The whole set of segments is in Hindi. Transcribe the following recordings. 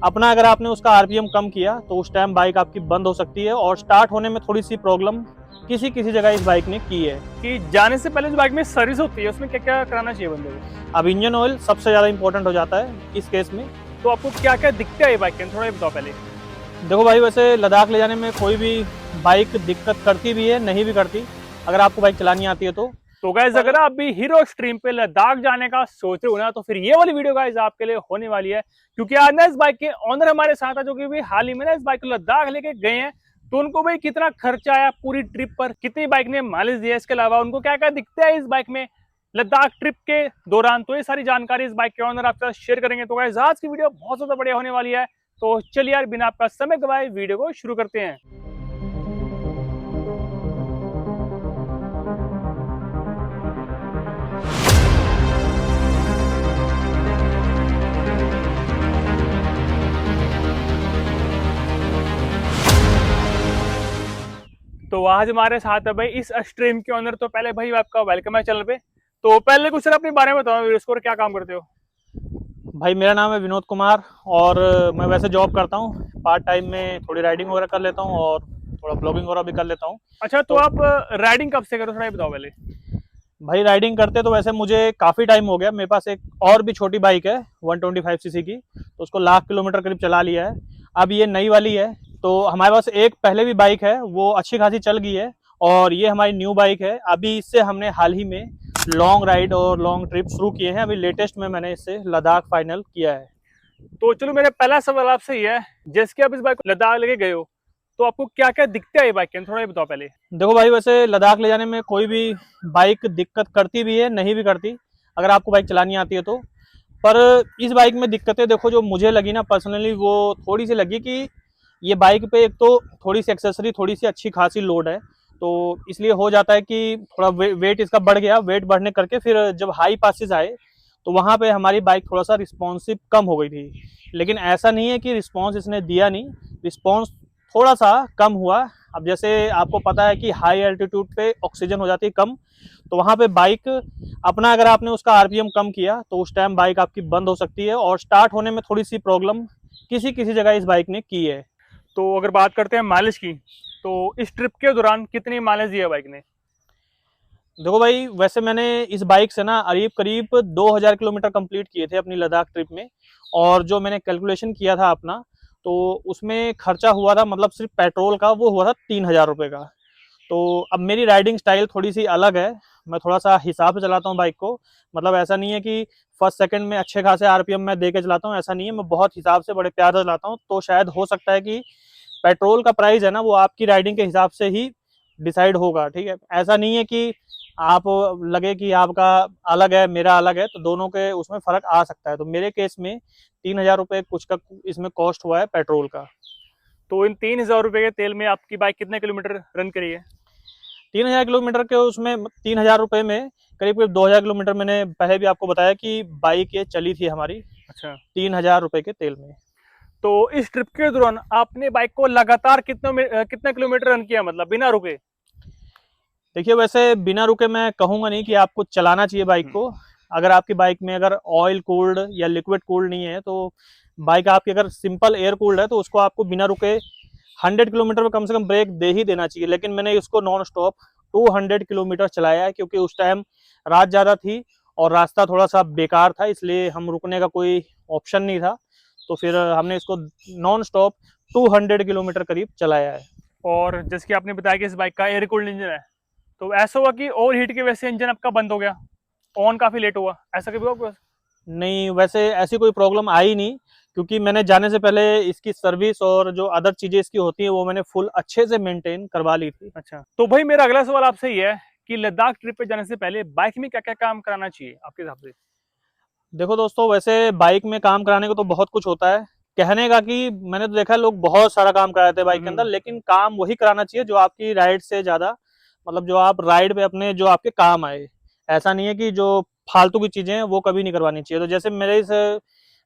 अपना अगर आपने उसका आरपीएम कम किया तो उस टाइम बाइक आपकी बंद हो सकती है और स्टार्ट होने में थोड़ी सी प्रॉब्लम किसी किसी जगह इस बाइक ने की है। कि जाने से पहले जो बाइक में सर्विस होती है उसमें क्या क्या कराना चाहिए बंदे को? अब इंजन ऑयल सबसे ज़्यादा इंपॉर्टेंट हो जाता है इस केस में। तो आपको क्या क्या दिक्कत है ये बाइक के अंदर, थोड़ा ये बताओ पहले। देखो भाई, वैसे लद्दाख ले जाने में कोई भी बाइक दिक्कत करती भी है, नहीं भी करती, अगर आपको बाइक चलानी आती है तो गाइज अगर आप भी हीरो एक्सट्रीम पे लद्दाख जाने का सोच रहे हो ना, तो फिर ये वाली वीडियो गाइज आपके लिए होने वाली है। क्योंकि आज ना इस बाइक के ओनर हमारे साथ है, जो कि भी हाल ही में ना इस बाइक को लद्दाख लेके गए हैं। तो उनको भाई कितना खर्चा आया पूरी ट्रिप पर, कितनी बाइक ने माइलेज दिया, इसके अलावा उनको क्या क्या दिखता है इस बाइक में लद्दाख ट्रिप के दौरान, तो ये सारी जानकारी इस बाइक के ओनर आपके साथ शेयर करेंगे। तो गाइज आज की वीडियो बहुत ज्यादा बढ़िया होने वाली है। तो चलिए यार, बिना आपका समय गवाए वीडियो को शुरू करते हैं। तो आज हमारे साथ है भाई इस स्ट्रीम के ओनर। तो पहले भाई आपका वेलकम है चैनल पे। तो पहले कुछ सर अपने बारे में बताओ, इसको क्या काम करते हो? भाई मेरा नाम है विनोद कुमार और मैं वैसे जॉब करता हूँ, पार्ट टाइम में थोड़ी राइडिंग वगैरह कर लेता हूँ और थोड़ा ब्लॉगिंग वगैरह भी कर लेता हूँ। अच्छा, तो तो आप राइडिंग कब से करो, थोड़ा ये बताओ पहले। भाई राइडिंग करते तो वैसे मुझे काफ़ी टाइम हो गया। मेरे पास एक और भी छोटी बाइक है 125 सीसी की, तो उसको लाख किलोमीटर करीब चला लिया है। अब ये नई वाली है। तो हमारे पास एक पहले भी बाइक है, वो अच्छी खासी चल गई है और ये हमारी न्यू बाइक है। अभी इससे हमने हाल ही में लॉन्ग राइड और लॉन्ग ट्रिप शुरू किए हैं। अभी लेटेस्ट में मैंने इससे लद्दाख फाइनल किया है। तो चलो, मेरा पहला सवाल आपसे ये है, जैसे कि आप इस बाइक को लद्दाख लेके गए हो, तो आपको क्या क्या दिखता है ये बाइक के अंदर, थोड़ा ये बताओ पहले। देखो भाई, वैसे लद्दाख ले जाने में कोई भी बाइक दिक्कत करती भी है, नहीं भी करती, अगर आपको बाइक चलानी आती है तो। पर इस बाइक में दिक्कतें देखो जो मुझे लगी ना पर्सनली, वो थोड़ी सी लगी कि ये बाइक पे एक तो थोड़ी सी एक्सेसरी थोड़ी सी अच्छी खासी लोड है, तो इसलिए हो जाता है कि थोड़ा वेट इसका बढ़ गया। वेट बढ़ने करके फिर जब हाई पासिस आए तो वहाँ पे हमारी बाइक थोड़ा सा रिस्पॉन्सिव कम हो गई थी। लेकिन ऐसा नहीं है कि रिस्पॉन्स इसने दिया नहीं, रिस्पॉन्स थोड़ा सा कम हुआ। अब जैसे आपको पता है कि हाई एल्टीट्यूड पे ऑक्सीजन हो जाती है कम, तो वहाँ पे बाइक अपना अगर आपने उसका आरपीएम कम किया तो उस टाइम बाइक आपकी बंद हो सकती है और स्टार्ट होने में थोड़ी सी प्रॉब्लम किसी किसी जगह इस बाइक ने की है। तो अगर बात करते हैं माइलेज की, तो इस ट्रिप के दौरान कितनी माइलेज दिया बाइक ने? देखो भाई, वैसे मैंने इस बाइक से ना करीब करीब 2000 किलोमीटर कंप्लीट किए थे अपनी लद्दाख ट्रिप में। और जो मैंने कैलकुलेशन किया था अपना, तो उसमें खर्चा हुआ था, मतलब सिर्फ पेट्रोल का वो हुआ था 3000 रुपये का। तो अब मेरी राइडिंग स्टाइल थोड़ी सी अलग है, मैं थोड़ा सा हिसाब से चलाता हूँ बाइक को। मतलब ऐसा नहीं है कि फर्स्ट सेकंड में अच्छे खासे आरपीएम मैं दे के चलाता हूँ, ऐसा नहीं है। मैं बहुत हिसाब से बड़े प्यार से चलाता हूँ। तो शायद हो सकता है कि पेट्रोल का प्राइस है ना, वो आपकी राइडिंग के हिसाब से ही डिसाइड होगा, ठीक है। ऐसा नहीं है कि आप लगे कि आपका अलग है मेरा अलग है, तो दोनों के उसमें फ़र्क आ सकता है। तो मेरे केस में 3000 रुपये कुछ का इसमें कॉस्ट हुआ है पेट्रोल का। तो इन 3000 रुपये के तेल में आपकी बाइक कितने किलोमीटर रन करी है? 3000 किलोमीटर के उसमें 3000 रुपये में करीब करीब 2000 किलोमीटर, मैंने पहले भी आपको बताया कि बाइक ये चली थी हमारी अच्छा, 3000 रुपये के तेल में। तो इस ट्रिप के दौरान आपने बाइक को लगातार कितने किलोमीटर रन किया, मतलब बिना रुके? देखिए, वैसे बिना रुके मैं कहूँगा नहीं कि आपको चलाना चाहिए बाइक को। अगर आपकी बाइक में अगर ऑयल कूल्ड या लिक्विड कूल्ड नहीं है, तो बाइक आपकी अगर सिंपल एयर कूल्ड है, तो उसको आपको बिना रुके 100 किलोमीटर में कम से कम ब्रेक दे ही देना चाहिए। लेकिन मैंने इसको नॉन स्टॉप 200 किलोमीटर चलाया है, क्योंकि उस टाइम रात ज़्यादा थी और रास्ता थोड़ा सा बेकार था, इसलिए हम रुकने का कोई ऑप्शन नहीं था। तो फिर हमने इसको नॉन स्टॉप 200 किलोमीटर करीब चलाया है। और जैसे कि आपने बताया कि इस बाइक का एयर कूल्ड इंजन है, तो ऐसा हुआ कि ओवर हीट की वजह से इंजन आपका बंद हो गया, ऑन काफी लेट हुआ, ऐसा कभी हुआ आपके पास? नहीं, वैसे ऐसी कोई प्रॉब्लम आई नहीं, क्योंकि मैंने जाने से पहले इसकी सर्विस और जो अदर चीज़ें इसकी होती हैं वो मैंने फुल अच्छे से मेंटेन करवा ली थी। अच्छा, तो भाई मेरा अगला सवाल आपसे ये है कि लद्दाख ट्रिप पे जाने से पहले बाइक में क्या क्या काम कराना चाहिए आपके हिसाब से? देखो दोस्तों, वैसे बाइक में काम कराने को तो बहुत कुछ होता है। कहने का कि मैंने तो देखा है लोग बहुत सारा काम कराते हैं बाइक के अंदर, लेकिन काम वही कराना चाहिए जो आपकी राइड से ज़्यादा, मतलब जो आप राइड पे अपने जो आपके काम आए। ऐसा नहीं है कि जो फालतू की चीज़ें हैं वो कभी नहीं करवानी चाहिए। तो जैसे मेरे इस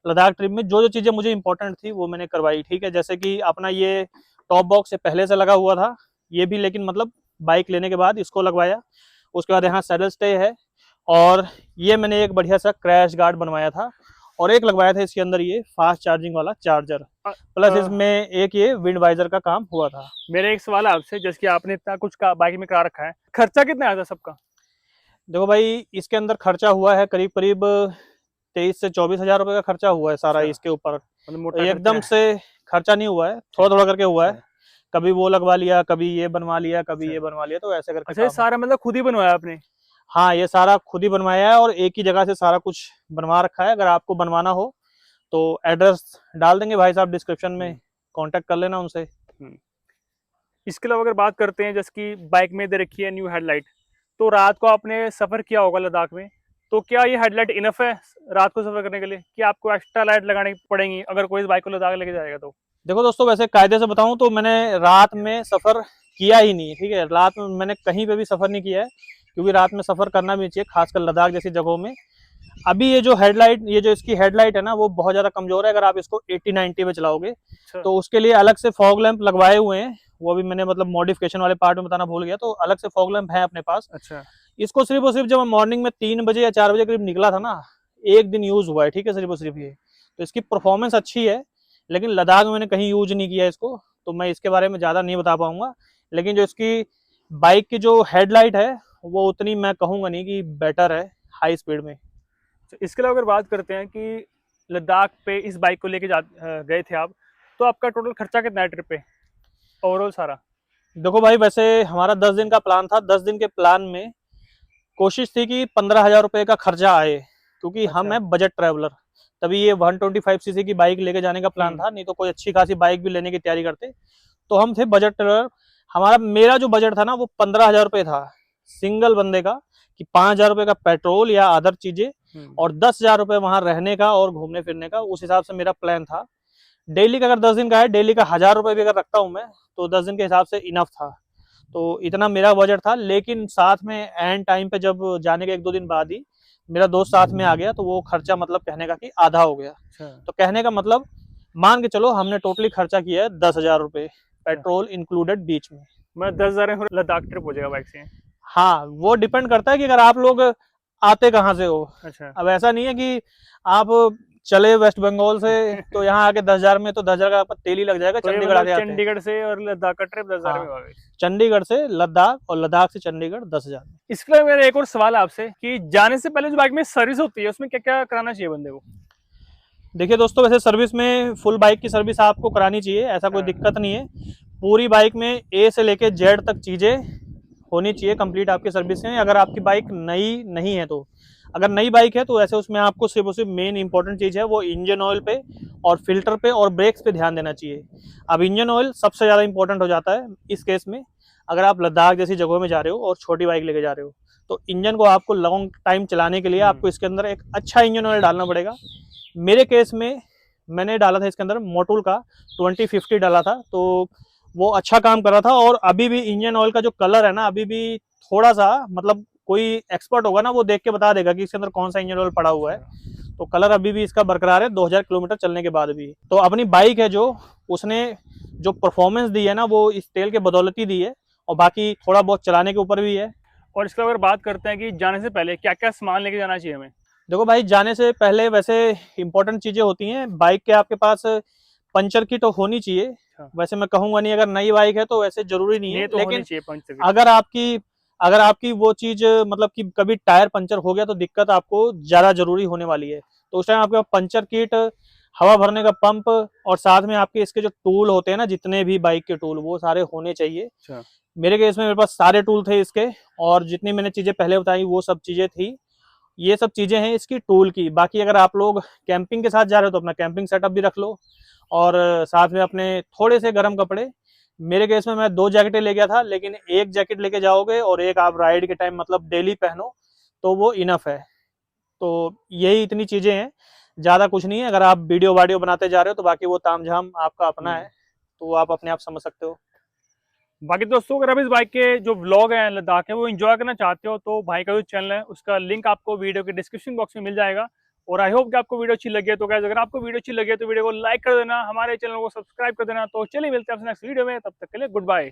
लद्दाख ट्रिप में जो जो चीज़ें मुझे इंपॉर्टेंट थी वो मैंने करवाई, ठीक है। जैसे कि अपना ये टॉप बॉक्स से पहले से लगा हुआ था, ये भी लेकिन मतलब बाइक लेने के बाद इसको लगवाया। उसके बाद यहाँ सैडल स्टे है, और ये मैंने एक बढ़िया सा क्रैश गार्ड बनवाया था। और एक लगवाया था इसके अंदर ये फास्ट चार्जिंग वाला चार्जर, प्लस इसमें एक ये विंड वाइजर का काम हुआ था। मेरा एक सवाल है आपसे, जैसे कि आपने इतना कुछ का बाइक में करा रखा है, खर्चा कितना आया था सबका? देखो भाई, इसके अंदर खर्चा हुआ है करीब करीब 23 से 24 हजार रुपए का खर्चा हुआ है सारा अच्छा, इसके ऊपर। मतलब मोटा एकदम खर्चा से खर्चा नहीं हुआ है, थोड़ा थोड़ा करके हुआ है। है। कभी वो लगवा लिया, कभी ये बनवा लिया, कभी अच्छा ये बनवा लिया, तो ऐसे करके अच्छा, ये काम। सारा मतलब खुद ही बनवाया आपने? हाँ, ये सारा खुद ही बनवाया है और एक ही जगह से सारा कुछ बनवा रखा है। अगर आपको बनवाना हो तो एड्रेस डाल देंगे भाई साहब डिस्क्रिप्शन में, कांटेक्ट कर लेना उनसे। इसके अलावा अगर बात करते हैं, जैसे कि बाइक में दे रखी है न्यू हेडलाइट, तो रात को आपने सफर किया होगा लद्दाख में, तो क्या ये हेडलाइट इनफ है रात को सफर करने के लिए, कि आपको एक्स्ट्रा लाइट लगानी पड़ेंगी अगर कोई इस बाइक को लद्दाख लेके जाएगा तो? देखो दोस्तों, वैसे कायदे से बताऊं तो मैंने रात में सफर किया ही नहीं है, ठीक है। रात में मैंने कहीं पे भी सफर नहीं किया है, क्योंकि रात में सफर करना भी नहीं चाहिए, खासकर लद्दाख जैसी जगहों में। अभी ये जो हेडलाइट, ये जो इसकी हेडलाइट है ना, वो बहुत ज्यादा कमजोर है। अगर आप इसको 80-90 पे चलाओगे अच्छा। तो उसके लिए अलग से फॉग लैंप लगवाए हुए हैं। वो भी मैंने मतलब मॉडिफिकेशन वाले पार्ट में बताना भूल गया, तो अलग से फॉग लैंप है अपने पास। अच्छा। इसको सिर्फ और सिर्फ जब मैं मॉर्निंग में 3 बजे या 4 बजे करीब निकला था ना, एक दिन यूज हुआ है, ठीक है, सिर्फ और सिर्फ ये। तो इसकी परफॉर्मेंस अच्छी है, लेकिन लद्दाख में मैंने कहीं यूज नहीं किया इसको, तो मैं इसके बारे में ज़्यादा नहीं बता पाऊंगा। लेकिन जो इसकी बाइक की जो हेडलाइट है, वो उतनी मैं कहूँगा नहीं कि बेटर है हाई स्पीड में। तो इसके अलावा अगर बात करते हैं कि लद्दाख पे इस बाइक को लेके गए थे आप, तो आपका टोटल खर्चा कितना है ट्रिप पे ओवरऑल सारा? देखो भाई, वैसे हमारा 10 दिन का प्लान था। 10 दिन के प्लान में कोशिश थी कि 15,000 रुपये का खर्चा आए, क्योंकि हम अच्छा। हैं बजट ट्रैवलर। तभी ये 125 सीसी की बाइक लेके जाने का प्लान था, नहीं तो कोई अच्छी खासी बाइक भी लेने की तैयारी करते। तो हम थे बजट ट्रैवलर। मेरा जो बजट था ना, वो 15,000 रुपये था सिंगल बंदे का, कि 5,000 रुपये का पेट्रोल या अदर चीजें, और 10,000 रुपये वहां रहने का और घूमने फिरने का। उस हिसाब से मेरा प्लान था। डेली का अगर 10 दिन का है, डेली का 1,000 रुपये भी अगर रखता हूँ मैं, तो 10 दिन के हिसाब से इनफ था। तो इतना मेरा बजट था। लेकिन साथ में एंड टाइम पे जब जाने के 1-2 दिन बाद ही मेरा दोस्त साथ में आ गया, तो वो खर्चा मतलब कहने का कि आधा हो गया। अच्छा। तो कहने का मतलब, मान के चलो हमने टोटली खर्चा किया है 10,000 रुपये, पेट्रोल इंक्लूडेड बीच में। मैं 10,000 में लद्दाख ट्रिप हो जाएगा बाइक से? हाँ, वो डिपेंड करता है कि अगर आप लोग आते कहाँ से हो। अच्छा। अब ऐसा नहीं है कि आप चले वेस्ट बंगाल से तो यहाँ आके 10,000 में, तो 10,000 का तेल ही लग जाएगा। तो ये चंडीगढ़ मतलब आते आते चंडीगढ़ से और लद्दाख का ट्रिप 10,000 में हाँ, हो गई? चंडीगढ़ से लद्दाख और लद्दाख से चंडीगढ़ 10,000 में। इसके लिए मेरा एक और सवाल है आपसे, कि जाने से पहले जो बाइक में सर्विस होती है, उसमें क्या क्या कराना चाहिए बंदे को? देखिए दोस्तों, वैसे सर्विस में फुल बाइक की सर्विस आपको करानी चाहिए, ऐसा कोई दिक्कत नहीं है। पूरी बाइक में ए से लेके जेड तक चीज़ें होनी चाहिए कंप्लीट आपकी सर्विस में, अगर आपकी बाइक नई नहीं है तो। अगर नई बाइक है तो ऐसे उसमें आपको सिर्फ और सिर्फ मेन इंपॉर्टेंट चीज़ है वो इंजन ऑयल पे और फिल्टर पे और ब्रेक्स पे ध्यान देना चाहिए। अब इंजन ऑयल सबसे ज़्यादा इंपॉर्टेंट हो जाता है इस केस में। अगर आप लद्दाख जैसी जगहों में जा रहे हो और छोटी बाइक लेके जा रहे हो, तो इंजन को आपको लॉन्ग टाइम चलाने के लिए आपको इसके अंदर एक अच्छा इंजन ऑयल डालना पड़ेगा। मेरे केस में मैंने डाला था इसके अंदर मोटूल का 2050 डाला था, तो वो अच्छा काम कर रहा था। और अभी भी इंजन ऑयल का जो कलर है ना, अभी भी थोड़ा सा मतलब कोई एक्सपर्ट होगा ना, वो देख के बता देगा कि इसके अंदर कौन सा इंजन ऑयल पड़ा हुआ है। तो कलर अभी भी इसका बरकरार है 2000 किलोमीटर चलने के बाद भी। तो अपनी बाइक है जो, उसने जो परफॉर्मेंस दी है ना, वो इस तेल के बदौलत ही दी है, और बाकी थोड़ा बहुत चलाने के ऊपर भी है। और इसके अगर बात करते हैं कि जाने से पहले क्या क्या सामान लेके जाना चाहिए हमें? देखो भाई, जाने से पहले वैसे इंपॉर्टेंट चीजें होती हैं बाइक के, आपके पास पंचर की तो होनी चाहिए। वैसे मैं कहूंगा नहीं, अगर नई बाइक है तो वैसे जरूरी नहीं है, तो होनी लेकिन चाहिए पंचर की। अगर आपकी वो चीज मतलब कि कभी टायर पंचर हो गया तो दिक्कत आपको ज्यादा जरूरी होने वाली है। तो उस टाइम आपके पास पंचर किट, हवा भरने का पंप, और साथ में आपके इसके जो टूल होते हैं ना, जितने भी बाइक के टूल, वो सारे होने चाहिए। अच्छा। मेरे केस में मेरे पास सारे टूल थे इसके, और जितनी मैंने चीजें पहले बताई वो सब चीजें थी। ये सब चीजें हैं इसकी टूल की। बाकी अगर आप लोग कैंपिंग के साथ जा रहे हो तो अपना कैंपिंग सेटअप भी रख लो, और साथ में अपने थोड़े से गर्म कपड़े। मेरे केस में मैं 2 जैकेटें ले गया था, लेकिन एक जैकेट लेके जाओगे और एक आप राइड के टाइम मतलब डेली पहनो, तो वो इनफ है। तो यही इतनी चीजें हैं, ज्यादा कुछ नहीं है। अगर आप वीडियो वाडियो बनाते जा रहे हो तो बाकी वो तामझाम आपका अपना है, तो आप अपने आप समझ सकते हो। बाकी दोस्तों, अगर आप इस बाइक के जो व्लॉग है लद्दाख के वो एंजॉय करना चाहते हो, तो भाई का जो चैनल है उसका लिंक आपको वीडियो के डिस्क्रिप्शन बॉक्स में मिल जाएगा। और आई होप कि आपको वीडियो अच्छी लगी है। तो गाइस, अगर आपको वीडियो अच्छी लगी है तो वीडियो को लाइक कर देना, हमारे चैनल को सब्सक्राइब कर देना। तो चलिए मिलते हैं आपसे नेक्स्ट वीडियो में, तब तक के लिए गुड बाय।